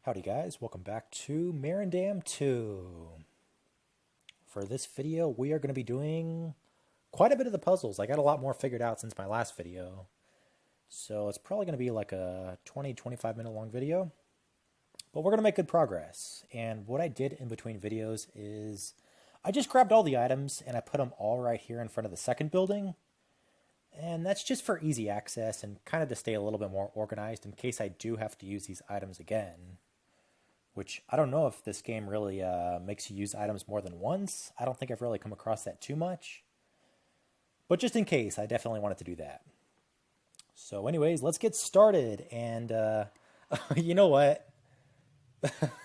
Howdy guys, welcome back to Merendam 2. For this video, we are going to be doing quite a bit of the puzzles. I got a lot more figured out since my last video. So it's probably going to be like a 20-25 minute long video. But we're going to make good progress. And what I did in between videos is I just grabbed all the items and I put them all right here in front of the second building. And that's just for easy access and kind of to stay a little bit more organized in case I do have to use these items again. Which I don't know if this game really makes you use items more than once. I don't think I've really come across that too much. But just in case, I definitely wanted to do that. So anyways, let's get started. And you know what?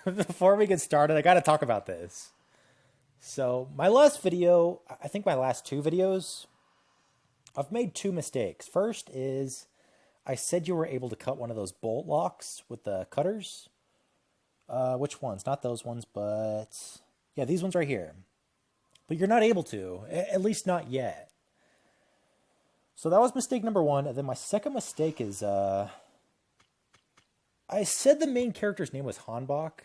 Before we get started, I got to talk about this. So my last video, I think my last two videos, I've made two mistakes. First is I said you were able to cut one of those bolt locks with the cutters. Which ones? Not those ones, but yeah, these ones right here. But you're not able to, at least not yet. So that was mistake number one. And then my second mistake is I said the main character's name was Hanbok.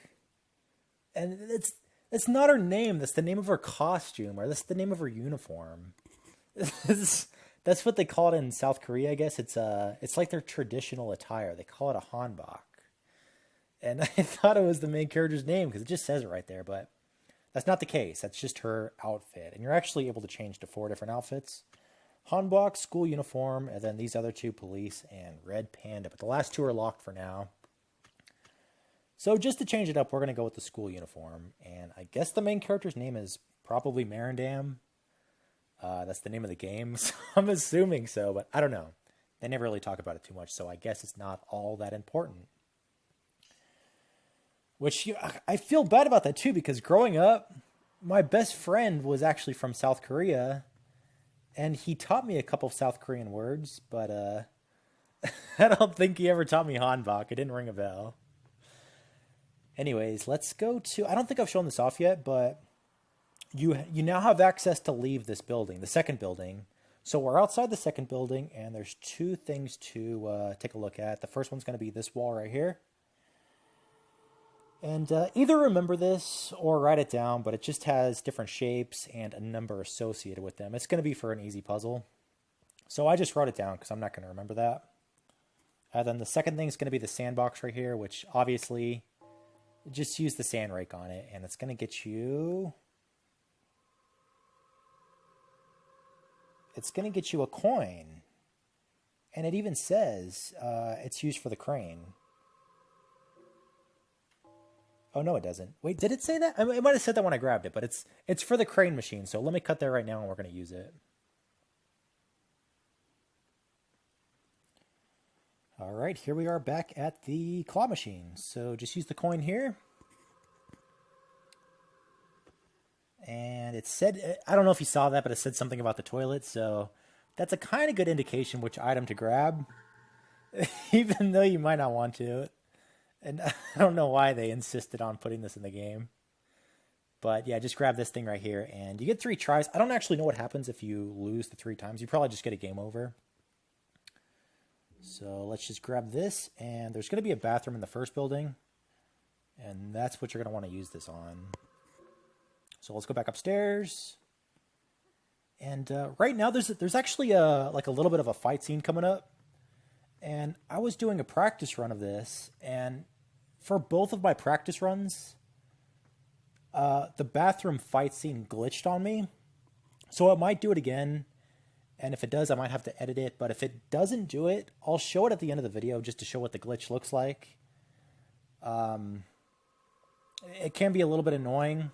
And it's not her name. That's the name of her costume, or that's the name of her uniform. That's what they call it in South Korea, I guess. It's like their traditional attire. They call it a Hanbok. And I thought it was the main character's name because it just says it right there, but that's not the case. That's just her outfit. And you're actually able to change to 4 different outfits. Hanbok, school uniform, and then these other two, police and red panda. But the last two are locked for now. So just to change it up, we're going to go with the school uniform. And I guess the main character's name is probably Merendam. That's the name of the game. So I'm assuming so, but I don't know. They never really talk about it too much, so I guess it's not all that important. Which I feel bad about that too, because growing up, my best friend was actually from South Korea, and he taught me a couple of South Korean words, but I don't think he ever taught me Hanbok. It didn't ring a bell. Anyways, let's go to, I don't think I've shown this off yet, but you now have access to leave this building, the second building. So we're outside the second building, and there's two things to take a look at. The first one's going to be this wall right here. And either remember this or write it down, but it just has different shapes and a number associated with them. It's going to be for an easy puzzle. So I just wrote it down because I'm not going to remember that. Then the second thing is going to be the sandbox right here, which obviously just use the sand rake on it. And it's going to get you... It's going to get you a coin. And it even says it's used for the crane. Oh, no, it doesn't. Wait, did it say that? It might have said that when I grabbed it, but it's for the crane machine. So let me cut that right now, and we're going to use it. All right, here we are back at the claw machine. So just use the coin here. And it said, I don't know if you saw that, but it said something about the toilet. So that's a kind of good indication which item to grab, even though you might not want to. And I don't know why they insisted on putting this in the game. But yeah, just grab this thing right here. And you get 3 tries. I don't actually know what happens if you lose the 3 times. You probably just get a game over. So let's just grab this. And there's going to be a bathroom in the first building. And that's what you're going to want to use this on. So let's go back upstairs. And right now there's actually like a little bit of a fight scene coming up. And I was doing a practice run of this, and for both of my practice runs, the bathroom fight scene glitched on me. So I might do it again, and if it does, I might have to edit it. But if it doesn't do it, I'll show it at the end of the video just to show what the glitch looks like. It can be a little bit annoying,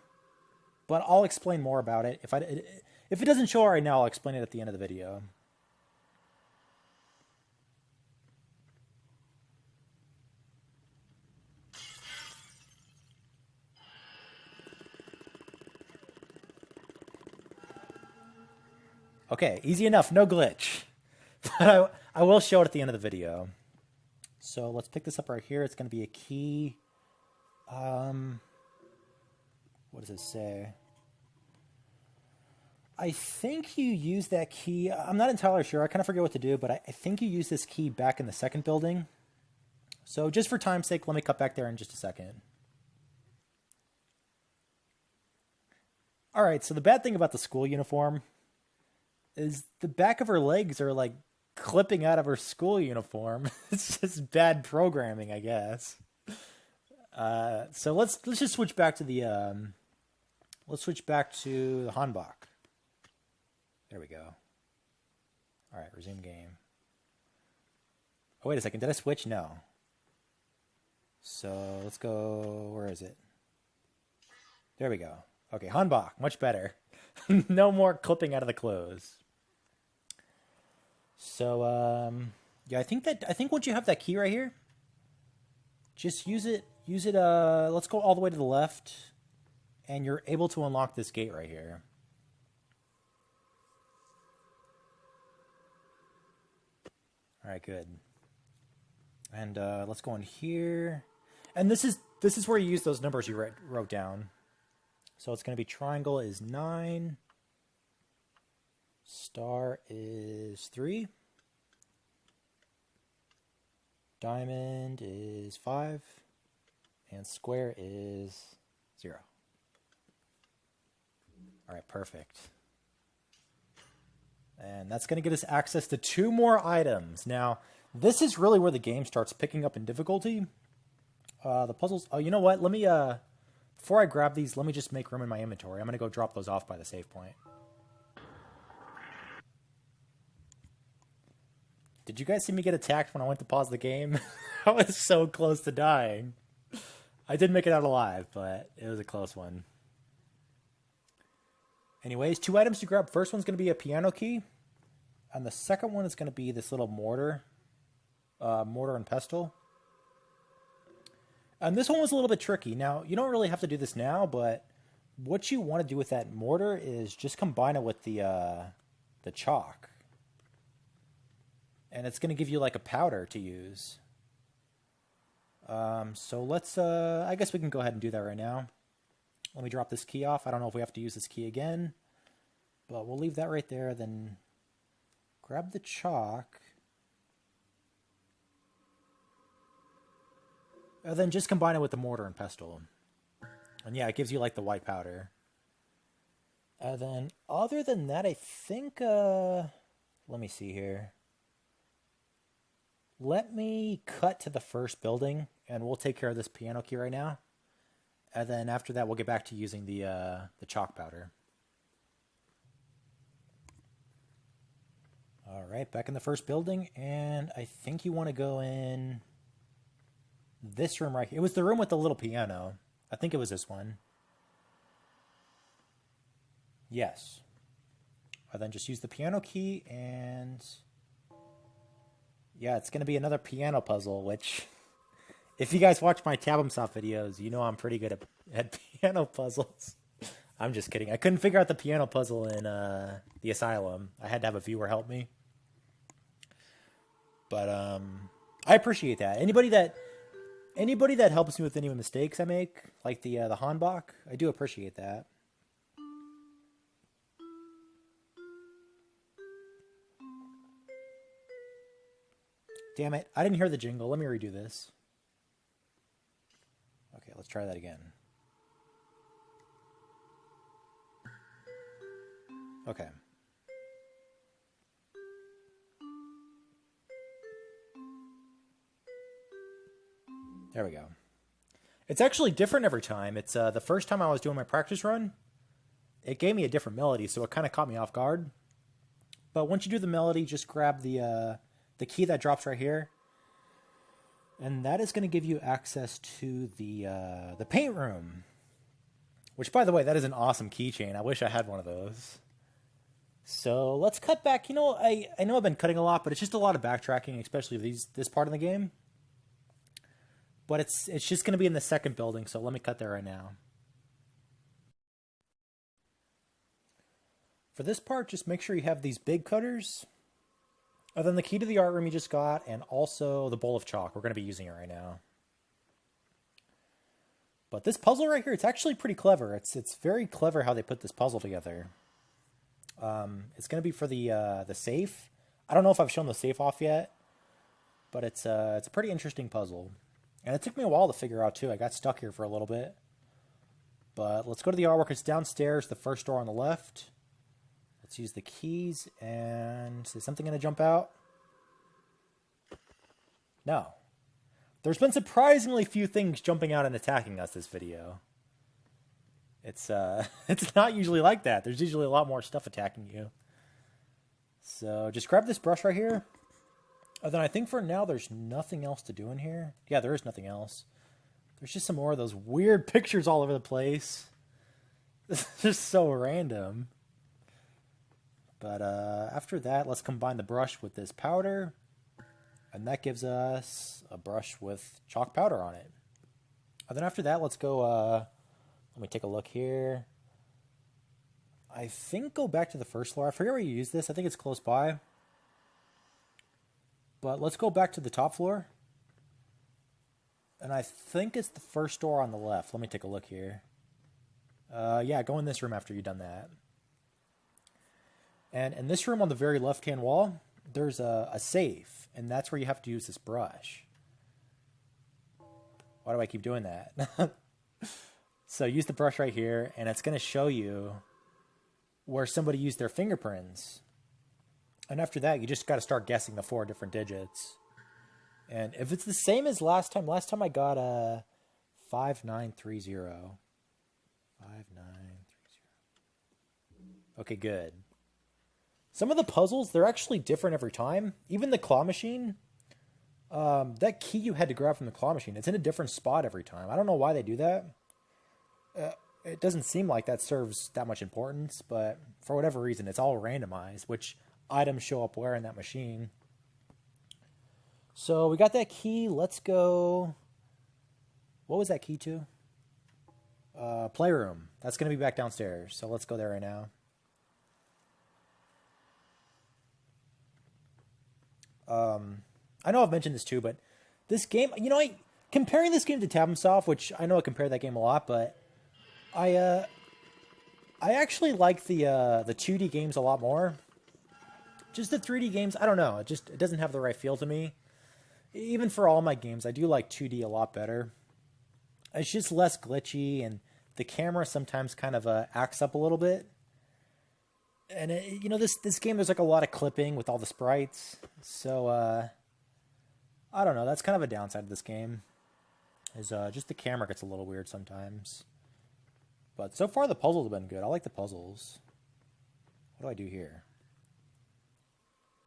but I'll explain more about it. If it doesn't show it right now, I'll explain it at the end of the video. Okay, easy enough, no glitch. But I will show it at the end of the video. So let's pick this up right here. It's going to be a key. What does it say? I think you use that key. I'm not entirely sure. I kind of forget what to do, but I think you use this key back in the second building. So just for time's sake, let me cut back there in just a second. All right, so the bad thing about the school uniform is the back of her legs are like clipping out of her school uniform. It's just bad programming, I guess. So let's just switch back to the Hanbok. There we go. All right, resume game. Oh, wait a second. Did I switch? No. So let's go. Where is it? There we go. Okay, Hanbok, much better. No more clipping out of the clothes. So yeah, I think once you have that key right here, just use it. Let's go all the way to the left, and you're able to unlock this gate right here. All right, good. And let's go in here. And this is where you use those numbers you wrote down. So it's going to be triangle is 9, star is 3, diamond is 5, and square is 0. All right, perfect. And that's going to get us access to 2 more items. Now, this is really where the game starts picking up in difficulty. The puzzles... Oh, you know what? Let me... Before I grab these, let me just make room in my inventory. I'm going to go drop those off by the save point. Did you guys see me get attacked when I went to pause the game? I was so close to dying. I did make it out alive, but it was a close one. Anyways, 2 items to grab. First one's going to be a piano key. And the second one is going to be this little mortar. Mortar and pestle. And this one was a little bit tricky. Now, you don't really have to do this now, but what you want to do with that mortar is just combine it with the chalk. And it's going to give you like a powder to use. So let's, I guess we can go ahead and do that right now. Let me drop this key off. I don't know if we have to use this key again, but we'll leave that right there. Then grab the chalk. And then just combine it with the mortar and pestle. And yeah, it gives you like the white powder. And then other than that, I think, let me see here. Let me cut to the first building and we'll take care of this piano key right now. And then after that, we'll get back to using the chalk powder. All right, back in the first building. And I think you want to go in this room right here. It was the room with the little piano. I think it was this one. Yes. And then just use the piano key and... yeah, it's going to be another piano puzzle, which... if you guys watch my Tabumsoft videos, you know I'm pretty good at piano puzzles. I'm just kidding. I couldn't figure out the piano puzzle in the Asylum. I had to have a viewer help me. But I appreciate that. Anybody that helps me with any mistakes I make, like the Hanbok, I do appreciate that. Damn it, I didn't hear the jingle. Let me redo this. Okay, let's try that again. Okay. There we go. It's actually different every time. It's the first time I was doing my practice run, it gave me a different melody, so it kind of caught me off guard. But once you do the melody, just grab the key that drops right here. And that is going to give you access to the paint room. Which, by the way, that is an awesome keychain. I wish I had one of those. So let's cut back. You know, I know I've been cutting a lot, but it's just a lot of backtracking, especially this part of the game. But it's just going to be in the second building, so let me cut there right now. For this part, just make sure you have these big cutters. And then the key to the art room you just got, and also the bowl of chalk. We're going to be using it right now. But this puzzle right here, it's actually pretty clever. It's very clever how they put this puzzle together. It's going to be for the safe. I don't know if I've shown the safe off yet, but it's a pretty interesting puzzle. And it took me a while to figure out too. I got stuck here for a little bit. But let's go to the artwork. It's downstairs, the first door on the left. Let's use the keys, and is something going to jump out? No. There's been surprisingly few things jumping out and attacking us this video. It's it's not usually like that. There's usually a lot more stuff attacking you. So just grab this brush right here. And then I think for now there's nothing else to do in here. Yeah, there is nothing else. There's just some more of those weird pictures all over the place. This is just so random. But after that, let's combine the brush with this powder. And that gives us a brush with chalk powder on it. And then after that, let's go, let me take a look here. I think go back to the first floor. I forget where you use this. I think it's close by. But let's go back to the top floor. And I think it's the first door on the left. Let me take a look here. Yeah, go in this room after you've done that. And in this room on the very left-hand wall, there's a safe. And that's where you have to use this brush. Why do I keep doing that? So use the brush right here, and it's going to show you where somebody used their fingerprints. And after that, you just got to start guessing the 4 different digits. And if it's the same as last time I got a 5930. 5930. Okay, good. Some of the puzzles, they're actually different every time. Even the claw machine, that key you had to grab from the claw machine, it's in a different spot every time. I don't know why they do that. It doesn't seem like that serves that much importance, but for whatever reason, it's all randomized, which items show up where in that machine. So we got that key. Let's go. What was that key to? Playroom. That's going to be back downstairs. So let's go there right now. I know I've mentioned this too, but this game, you know, comparing this game to Tab'em Soft, which I know I compare that game a lot, but I actually like the 2D games a lot more. Just the 3D games, I don't know. It doesn't have the right feel to me. Even for all my games, I do like 2D a lot better. It's just less glitchy, and the camera sometimes kind of acts up a little bit. And you know, this game, there's like a lot of clipping with all the sprites. So I don't know. That's kind of a downside of this game. Is just the camera gets a little weird sometimes. But so far the puzzles have been good. I like the puzzles. What do I do here?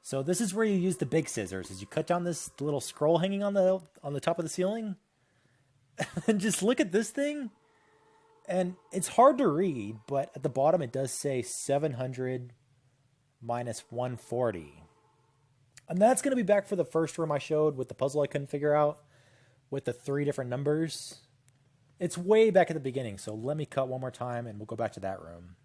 So this is where you use the big scissors. As you cut down this little scroll hanging on the top of the ceiling. And just look at this thing. And it's hard to read, but at the bottom it does say 700 minus 140. And that's going to be back for the first room I showed with the puzzle I couldn't figure out with the 3 different numbers. It's way back at the beginning, so let me cut one more time and we'll go back to that room.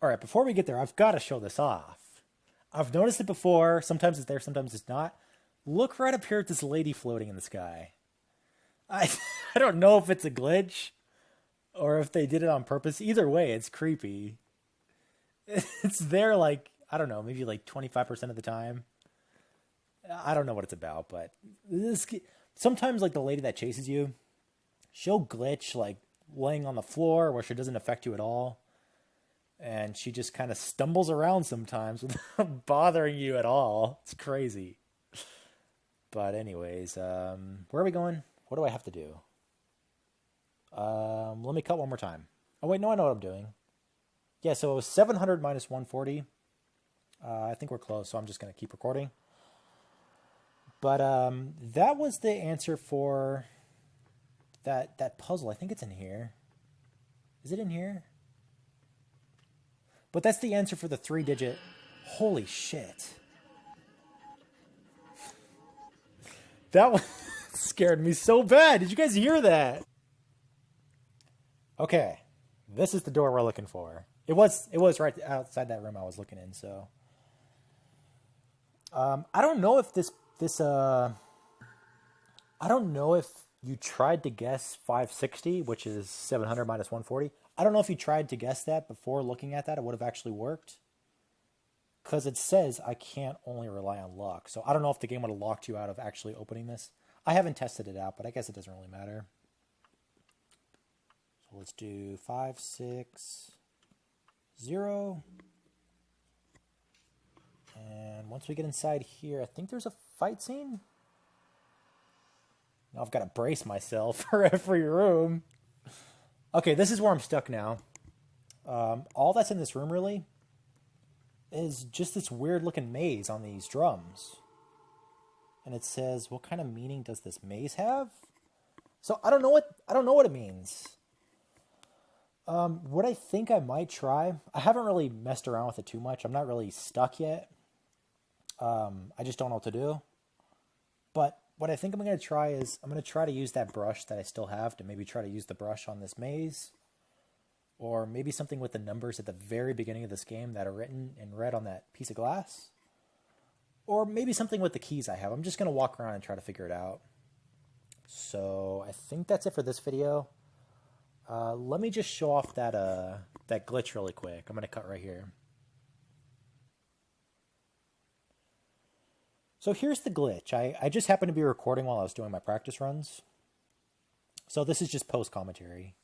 All right, before we get there, I've got to show this off. I've noticed it before. Sometimes it's there, sometimes it's not. Look right up here at this lady floating in the sky. I don't know if it's a glitch or if they did it on purpose. Either way, it's creepy. It's there like, I don't know, maybe like 25% of the time. I don't know what it's about, but sometimes like the lady that chases you, she'll glitch like laying on the floor where she doesn't affect you at all. And she just kind of stumbles around sometimes without bothering you at all. It's crazy. But anyways, where are we going? What do I have to do? Let me cut one more time. Oh, wait, no, I know what I'm doing. Yeah, so it was 700 minus 140. I think we're close, so I'm just going to keep recording. But that was the answer for that puzzle. I think it's in here. Is it in here? But that's the answer for the 3-digit. Holy shit. That one scared me so bad. Did you guys hear that? Okay. This is the door we're looking for. It was right outside that room I was looking in, so. I don't know if I don't know if you tried to guess 560, which is 700 minus 140. I don't know if you tried to guess that before looking at that, it would have actually worked. because it says I can't only rely on luck. So I don't know if the game would have locked you out of actually opening this. I haven't tested it out, but I guess it doesn't really matter. So let's do 5, 6, 0. And once we get inside here, I think there's a fight scene. Now I've got to brace myself for every room. Okay, this is where I'm stuck now. All that's in this room really is just this weird looking maze on these drums. And it says, what kind of meaning does this maze have? So I don't know what it means. What I think I might try, I haven't really messed around with it too much. I'm not really stuck yet. I just don't know what to do. But what I think I'm going to try is, I'm going to try to use that brush that I still have to maybe try to use the brush on this maze. Or maybe something with the numbers at the very beginning of this game that are written in red on that piece of glass. Or maybe something with the keys I have. I'm just going to walk around and try to figure it out. So I think that's it for this video. Let me just show off that glitch really quick. I'm going to cut right here. So here's the glitch. I just happened to be recording while I was doing my practice runs. So this is just post-commentary.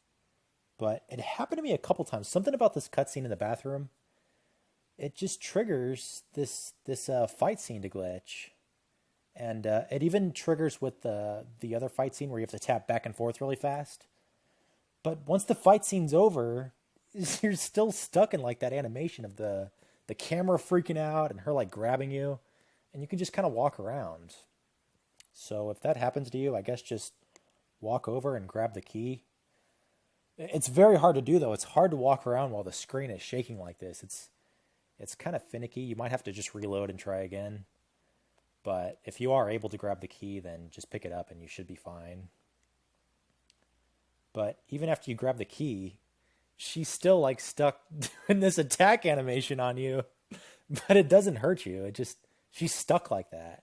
But it happened to me a couple times. Something about this cutscene in the bathroom. It just triggers this fight scene to glitch. And it even triggers with the other fight scene where you have to tap back and forth really fast. But once the fight scene's over, you're still stuck in like that animation of the camera freaking out and her like grabbing you. And you can just kind of walk around. So if that happens to you, I guess just walk over and grab the key. It's very hard to do though. It's hard to walk around while the screen is shaking like this. It's kind of finicky. You might have to just reload and try again. But if you are able to grab the key, then just pick it up and you should be fine. But even after you grab the key, she's still like stuck doing this attack animation on you. But it doesn't hurt you. She's stuck like that.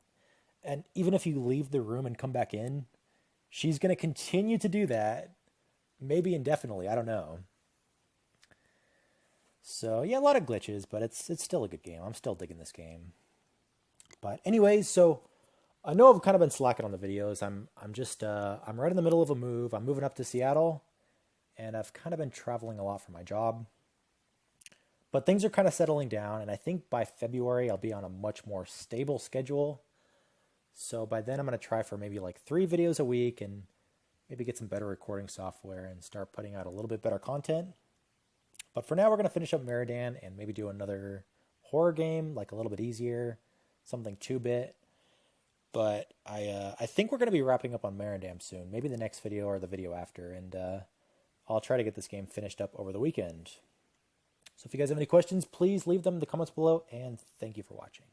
And even if you leave the room and come back in, she's going to continue to do that. Maybe indefinitely. I don't know. So yeah, a lot of glitches, but it's still a good game. I'm still digging this game. But anyways, so I know I've kind of been slacking on the videos. I'm right in the middle of a move. I'm moving up to Seattle, and I've kind of been traveling a lot for my job. But things are kind of settling down, and I think by February I'll be on a much more stable schedule. So by then I'm going to try for maybe like 3 videos a week and maybe get some better recording software and start putting out a little bit better content. But for now we're going to finish up Merendam and maybe do another horror game, like a little bit easier, something 2-bit. But I think we're going to be wrapping up on Merendam soon, maybe the next video or the video after, and I'll try to get this game finished up over the weekend. So if you guys have any questions, please leave them in the comments below, and thank you for watching.